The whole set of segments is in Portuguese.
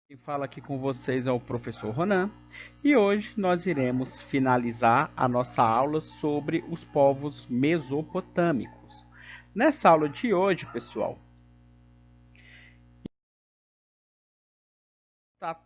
Quem fala aqui com vocês é o professor Ronan e hoje nós iremos finalizar a nossa aula sobre os povos mesopotâmicos. Nessa aula de hoje, pessoal,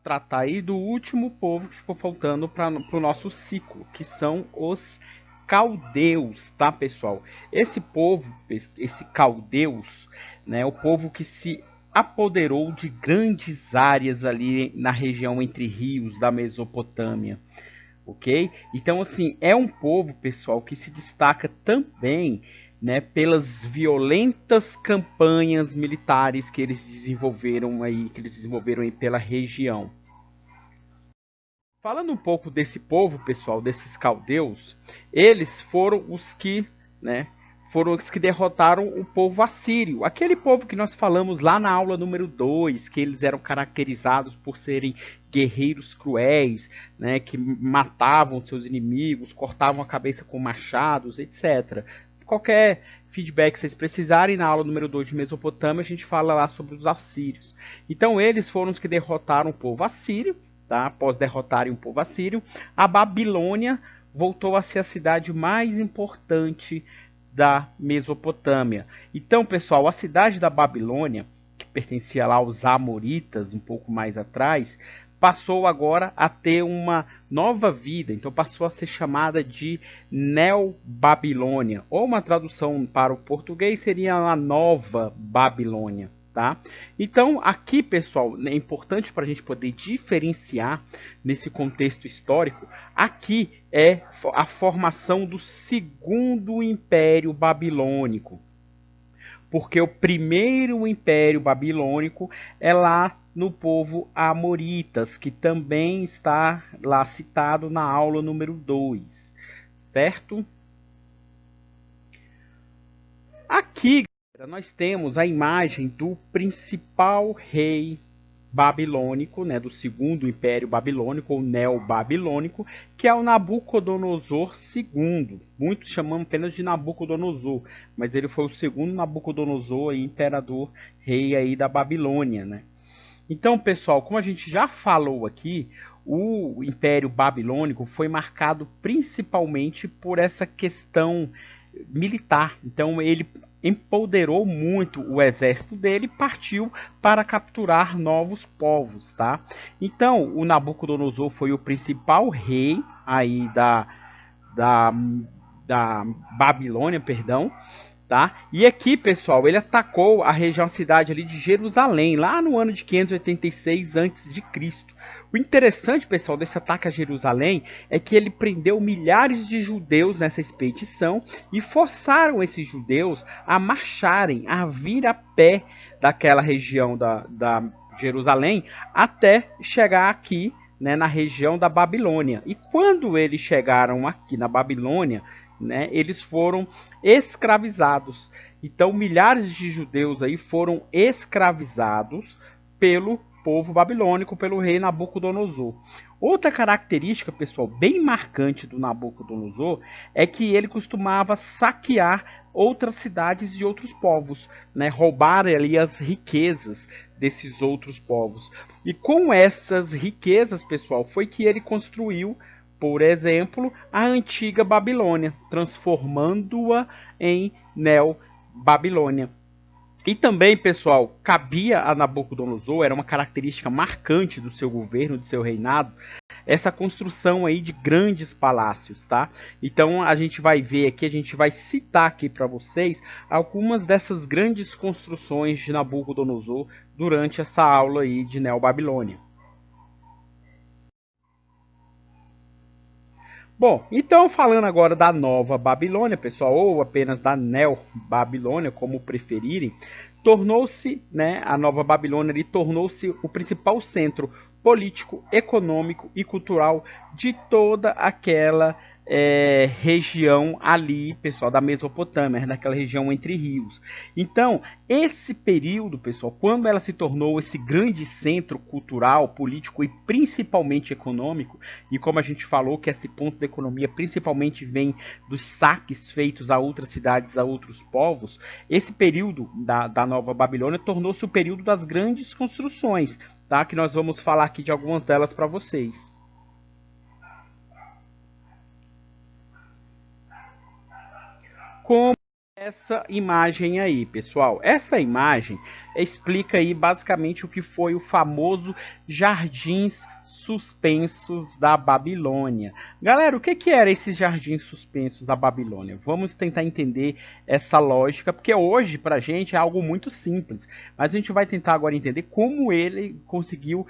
tratar aí do último povo que ficou faltando para o nosso ciclo, que são os caldeus, tá, pessoal? Esse povo, esse caldeus, né, é o povo que se apoderou de grandes áreas ali na região entre rios da Mesopotâmia, ok? Então, assim, é um povo, pessoal, que se destaca também, né, pelas violentas campanhas militares que eles desenvolveram aí pela região. Falando um pouco desse povo, pessoal, desses caldeus, eles foram os que, né, foram os que derrotaram o povo assírio. Aquele povo que nós falamos lá na aula número 2, que eles eram caracterizados por serem guerreiros cruéis, né, que matavam seus inimigos, cortavam a cabeça com machados, etc. Qualquer feedback que vocês precisarem, na aula número 2 de Mesopotâmia, a gente fala lá sobre os assírios. Então, eles foram os que derrotaram o povo assírio. Tá? Após derrotarem o povo assírio, a Babilônia voltou a ser a cidade mais importante da Mesopotâmia. Então, pessoal, a cidade da Babilônia, que pertencia lá aos Amoritas, um pouco mais atrás, passou agora a ter uma nova vida. Então, passou a ser chamada de Neo-Babilônia, ou uma tradução para o português seria a Nova Babilônia. Tá? Então, aqui, pessoal, é importante para a gente poder diferenciar nesse contexto histórico. Aqui é a formação do segundo Império Babilônico, porque o primeiro Império Babilônico é lá no povo Amoritas, que também está lá citado na aula número 2, certo? Aqui nós temos a imagem do principal rei babilônico, né, do segundo império babilônico ou neo-babilônico, que é o Nabucodonosor II. Muitos chamam apenas de Nabucodonosor, mas ele foi o segundo Nabucodonosor, imperador, rei aí da Babilônia, né? Então, pessoal, como a gente já falou aqui, o Império Babilônico foi marcado principalmente por essa questão militar. Então, ele empoderou muito o exército dele e partiu para capturar novos povos, tá? Então, o Nabucodonosor foi o principal rei aí da, da Babilônia, perdão, tá? E aqui, pessoal, ele atacou a região, a cidade ali de Jerusalém, lá no ano de 586 a.C. O interessante, pessoal, desse ataque a Jerusalém é que ele prendeu milhares de judeus nessa expedição e forçaram esses judeus a marcharem, a vir a pé daquela região da Jerusalém até chegar aqui, né, na região da Babilônia. E quando eles chegaram aqui na Babilônia, né, eles foram escravizados. Então, milhares de judeus aí foram escravizados pelo povo babilônico, pelo rei Nabucodonosor. Outra característica, pessoal, bem marcante do Nabucodonosor é que ele costumava saquear outras cidades e outros povos, né, roubar ali as riquezas desses outros povos. E com essas riquezas, pessoal, foi que ele construiu, por exemplo, a antiga Babilônia, transformando-a em Neo-Babilônia. E também, pessoal, cabia a Nabucodonosor, era uma característica marcante do seu governo, do seu reinado, essa construção aí de grandes palácios, tá? Então a gente vai ver aqui, a gente vai citar aqui para vocês algumas dessas grandes construções de Nabucodonosor durante essa aula aí de Neobabilônia. Bom, então falando agora da Nova Babilônia, pessoal, ou apenas da Neo-Babilônia, como preferirem, tornou-se, né, a Nova Babilônia tornou-se o principal centro político, econômico e cultural de toda aquela região ali, pessoal, da Mesopotâmia, daquela região entre rios. Então, esse período, pessoal, quando ela se tornou esse grande centro cultural, político e principalmente econômico, e como a gente falou que esse ponto da economia principalmente vem dos saques feitos a outras cidades, a outros povos, esse período da Nova Babilônia tornou-se o período das grandes construções. tá? Que nós vamos falar aqui de algumas delas para vocês. Como essa imagem aí, pessoal? Essa imagem explica aí basicamente o que foi o famoso Jardins Suspensos da Babilônia. Galera, o que eram esses Jardins Suspensos da Babilônia? Vamos tentar entender essa lógica, porque hoje pra gente é algo muito simples, mas a gente vai tentar agora entender como ele conseguiu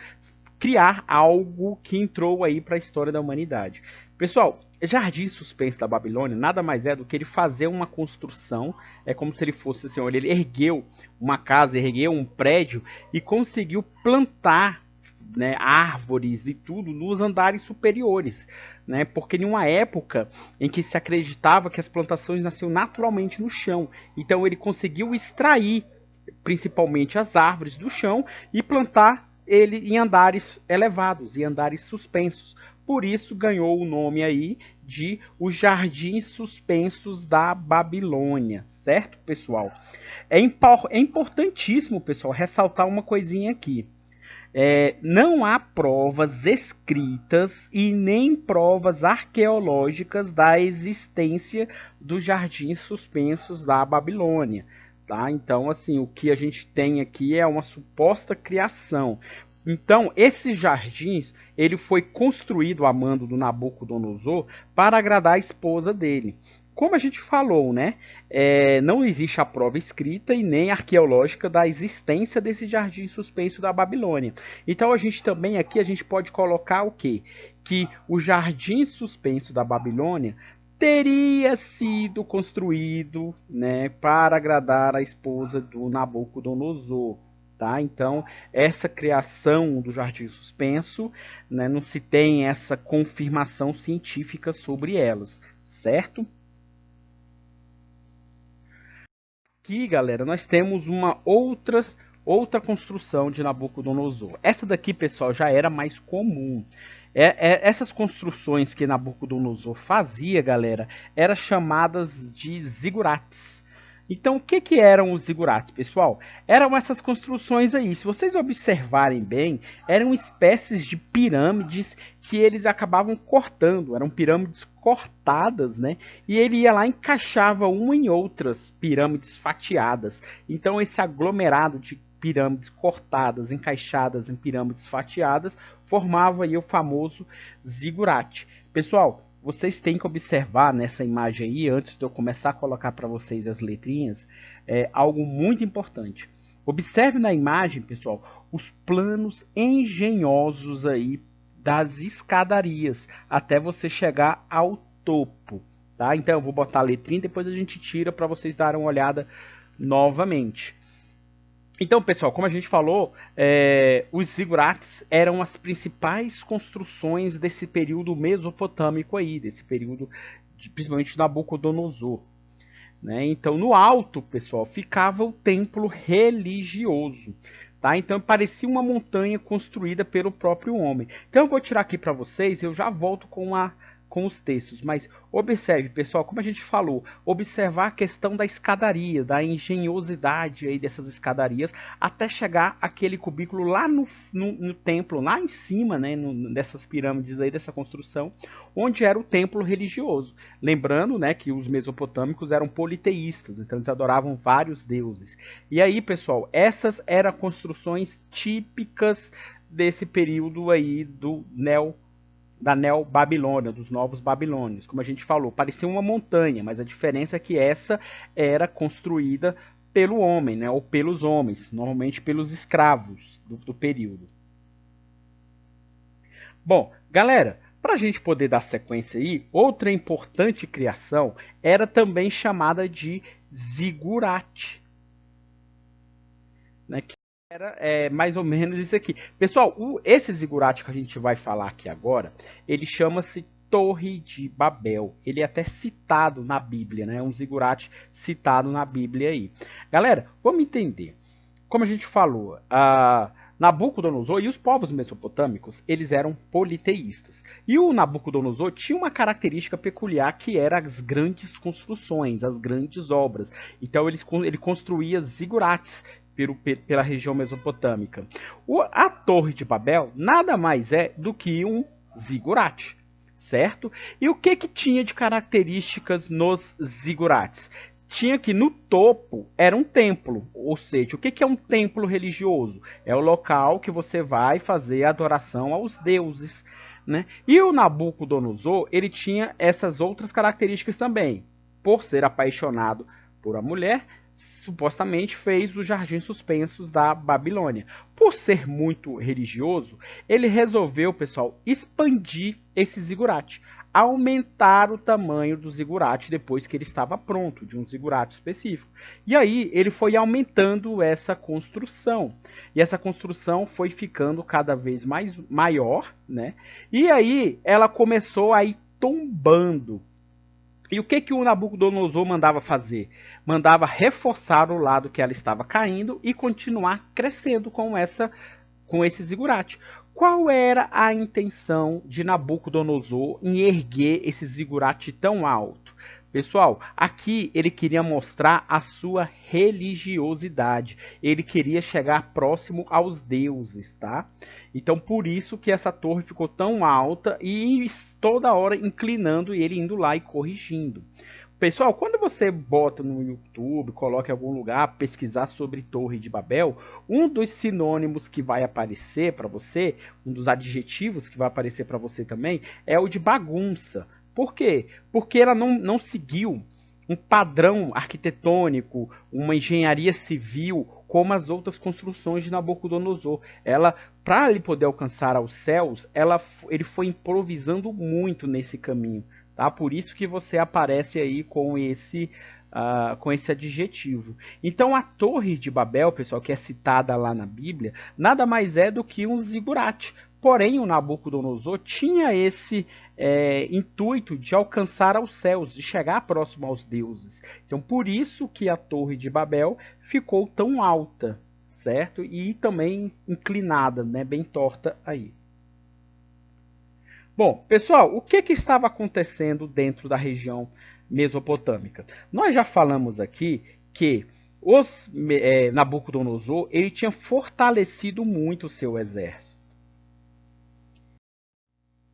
criar algo que entrou aí para a história da humanidade. Pessoal, Jardim Suspenso da Babilônia nada mais é do que ele fazer uma construção, é como se ele fosse assim, ele ergueu uma casa, ergueu um prédio e conseguiu plantar, né, árvores e tudo nos andares superiores, né, porque em uma época em que se acreditava que as plantações nasciam naturalmente no chão, então ele conseguiu extrair principalmente as árvores do chão e plantar ele em andares elevados, em andares suspensos. Por isso ganhou o nome aí de os Jardins Suspensos da Babilônia, certo, pessoal? É importantíssimo, pessoal, ressaltar uma coisinha aqui. Não há provas escritas e nem provas arqueológicas da existência dos Jardins Suspensos da Babilônia. Tá? Então, assim, o que a gente tem aqui é uma suposta criação. Então, esses jardins, ele foi construído a mando do Nabucodonosor para agradar a esposa dele. Como a gente falou, né? Não existe a prova escrita e nem arqueológica da existência desse jardim suspenso da Babilônia. Então, a gente também aqui a gente pode colocar o quê? Que o jardim suspenso da Babilônia teria sido construído, né, para agradar a esposa do Nabucodonosor. Tá? Então, essa criação do jardim suspenso, né, não se tem essa confirmação científica sobre elas, certo? Aqui, galera, nós temos uma outra construção de Nabucodonosor. Essa daqui, pessoal, já era mais comum. Essas construções que Nabucodonosor fazia, galera, eram chamadas de zigurates. Então, o que eram os zigurates, pessoal? Eram essas construções aí. Se vocês observarem bem, eram espécies de pirâmides que eles acabavam cortando. Eram pirâmides cortadas, né? E ele ia lá e encaixava uma em outras pirâmides fatiadas. Então, esse aglomerado de pirâmides cortadas, encaixadas em pirâmides fatiadas, formava aí o famoso zigurate. Pessoal, vocês têm que observar nessa imagem aí, antes de eu começar a colocar para vocês as letrinhas, algo muito importante. Observe na imagem, pessoal, os planos engenhosos aí das escadarias, até você chegar ao topo. Tá? Então eu vou botar a letrinha e depois a gente tira para vocês darem uma olhada novamente. Então, pessoal, como a gente falou, os zigurates eram as principais construções desse período mesopotâmico aí, desse período principalmente de Nabucodonosor. Né? Então, no alto, pessoal, ficava o templo religioso. Tá? Então, parecia uma montanha construída pelo próprio homem. Então, eu vou tirar aqui para vocês, eu já volto com os textos, mas observe, pessoal, como a gente falou, observar a questão da escadaria, da engenhosidade aí dessas escadarias, até chegar aquele cubículo lá no templo, lá em cima, né, dessas pirâmides aí, dessa construção, onde era o templo religioso. Lembrando, né, que os mesopotâmicos eram politeístas, então eles adoravam vários deuses. E aí, pessoal, essas eram construções típicas desse período aí da Neo-Babilônia, dos Novos Babilônios. Como a gente falou, parecia uma montanha, mas a diferença é que essa era construída pelo homem, né, ou pelos homens, normalmente pelos escravos do período. Bom, galera, para a gente poder dar sequência aí, outra importante criação era também chamada de zigurate, né, que era mais ou menos isso aqui. Pessoal, esse zigurate que a gente vai falar aqui agora, ele chama-se Torre de Babel. Ele é até citado na Bíblia, né? É um zigurate citado na Bíblia aí. Galera, vamos entender. Como a gente falou, Nabucodonosor e os povos mesopotâmicos, eles eram politeístas. E o Nabucodonosor tinha uma característica peculiar que era as grandes construções, as grandes obras. Então ele construía zigurates, pela região mesopotâmica. A Torre de Babel nada mais é do que um zigurate, certo? E o que tinha de características nos zigurates? Tinha que no topo era um templo, ou seja, o que é um templo religioso? É o local que você vai fazer adoração aos deuses, né? E o Nabucodonosor, ele tinha essas outras características também. Por ser apaixonado por a mulher, supostamente fez os jardins suspensos da Babilônia. Por ser muito religioso, ele resolveu, pessoal, expandir esse zigurate, aumentar o tamanho do zigurate depois que ele estava pronto, de um zigurate específico. E aí ele foi aumentando essa construção. E essa construção foi ficando cada vez mais maior, né? E aí ela começou a ir tombando. E o que o Nabucodonosor mandava fazer? Mandava reforçar o lado que ela estava caindo e continuar crescendo com esse zigurate. Qual era a intenção de Nabucodonosor em erguer esse zigurate tão alto? Pessoal, aqui ele queria mostrar a sua religiosidade. Ele queria chegar próximo aos deuses, tá? Então, por isso que essa torre ficou tão alta e toda hora inclinando e ele indo lá e corrigindo. Pessoal, quando você bota no YouTube, coloca em algum lugar, pesquisar sobre Torre de Babel, um dos sinônimos que vai aparecer para você, um dos adjetivos que vai aparecer para você também, é o de bagunça. Por quê? Porque ela não seguiu um padrão arquitetônico, uma engenharia civil, como as outras construções de Nabucodonosor. Ela, para ele poder alcançar aos céus, ele foi improvisando muito nesse caminho. Tá? Por isso que você aparece aí com esse adjetivo. Então a Torre de Babel, pessoal, que é citada lá na Bíblia, nada mais é do que um zigurate. Porém, o Nabucodonosor tinha esse intuito de alcançar aos céus, de chegar próximo aos deuses. Então, por isso que a Torre de Babel ficou tão alta, certo? E também inclinada, né? Bem torta aí. Bom, pessoal, o que estava acontecendo dentro da região mesopotâmica? Nós já falamos aqui que Nabucodonosor ele tinha fortalecido muito o seu exército.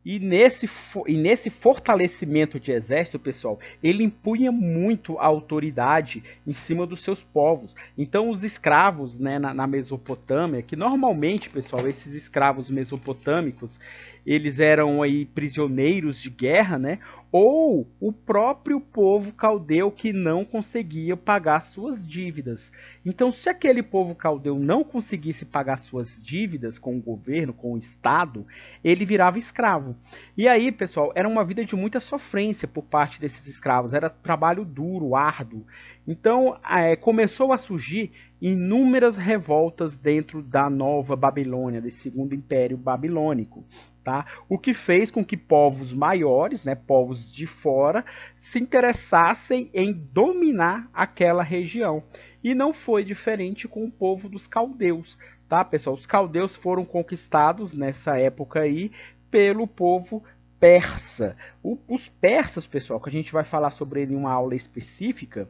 E nesse fortalecimento de exército, pessoal, ele impunha muito a autoridade em cima dos seus povos. Então, os escravos, né, na Mesopotâmia, que normalmente, pessoal, esses escravos mesopotâmicos, eles eram aí prisioneiros de guerra, né? Ou o próprio povo caldeu que não conseguia pagar suas dívidas. Então, se aquele povo caldeu não conseguisse pagar suas dívidas com o governo, com o Estado, ele virava escravo. E aí, pessoal, era uma vida de muita sofrência por parte desses escravos, era trabalho duro, árduo. Então, começou a surgir inúmeras revoltas dentro da nova Babilônia, desse segundo império babilônico. Tá? O que fez com que povos maiores, né, povos de fora, se interessassem em dominar aquela região. E não foi diferente com o povo dos caldeus. Tá, pessoal? Os caldeus foram conquistados nessa época aí pelo povo persa. Os persas, pessoal, que a gente vai falar sobre ele em uma aula específica,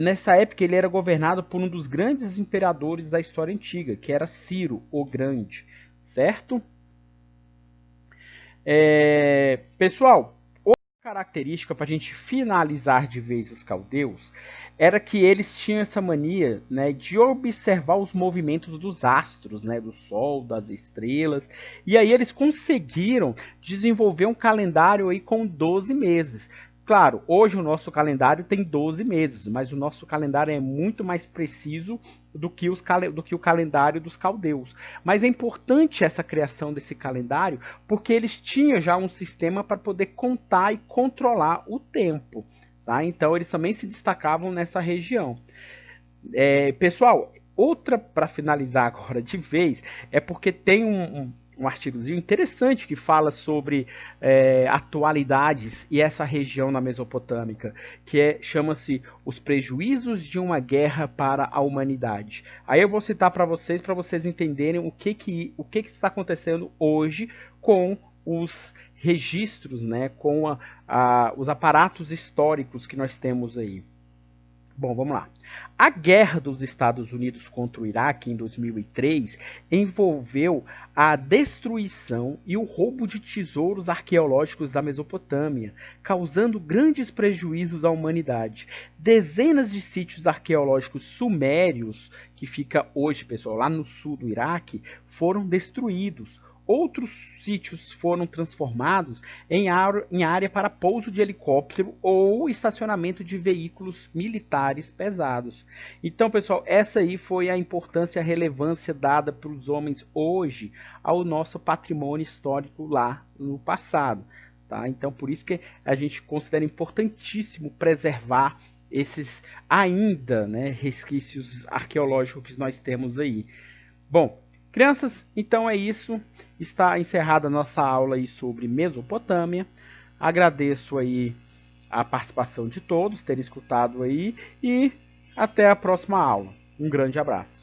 nessa época ele era governado por um dos grandes imperadores da história antiga, que era Ciro o Grande, certo? Pessoal, outra característica para a gente finalizar de vez os caldeus era que eles tinham essa mania, né, de observar os movimentos dos astros, né, do Sol, das estrelas, e aí eles conseguiram desenvolver um calendário aí com 12 meses. Claro, hoje o nosso calendário tem 12 meses, mas o nosso calendário é muito mais preciso do que o calendário dos caldeus. Mas é importante essa criação desse calendário, porque eles tinham já um sistema para poder contar e controlar o tempo. Tá? Então eles também se destacavam nessa região. Pessoal, outra para finalizar agora de vez, é porque tem um artigozinho interessante que fala sobre atualidades e essa região na Mesopotâmica, que chama-se Os Prejuízos de uma Guerra para a Humanidade. Aí eu vou citar para vocês entenderem o que está acontecendo hoje com os registros, né, com os aparatos históricos que nós temos aí. Bom, vamos lá. A guerra dos Estados Unidos contra o Iraque em 2003 envolveu a destruição e o roubo de tesouros arqueológicos da Mesopotâmia, causando grandes prejuízos à humanidade. Dezenas de sítios arqueológicos sumérios, que fica hoje, pessoal, lá no sul do Iraque, foram destruídos. Outros sítios foram transformados em área para pouso de helicóptero ou estacionamento de veículos militares pesados. Então, pessoal, essa aí foi a importância e a relevância dada para os homens hoje ao nosso patrimônio histórico lá no passado. Tá? Então, por isso que a gente considera importantíssimo preservar esses ainda, né, resquícios arqueológicos que nós temos aí. Bom, crianças, então é isso. Está encerrada a nossa aula aí sobre Mesopotâmia. Agradeço aí a participação de todos, terem escutado aí, e até a próxima aula. Um grande abraço.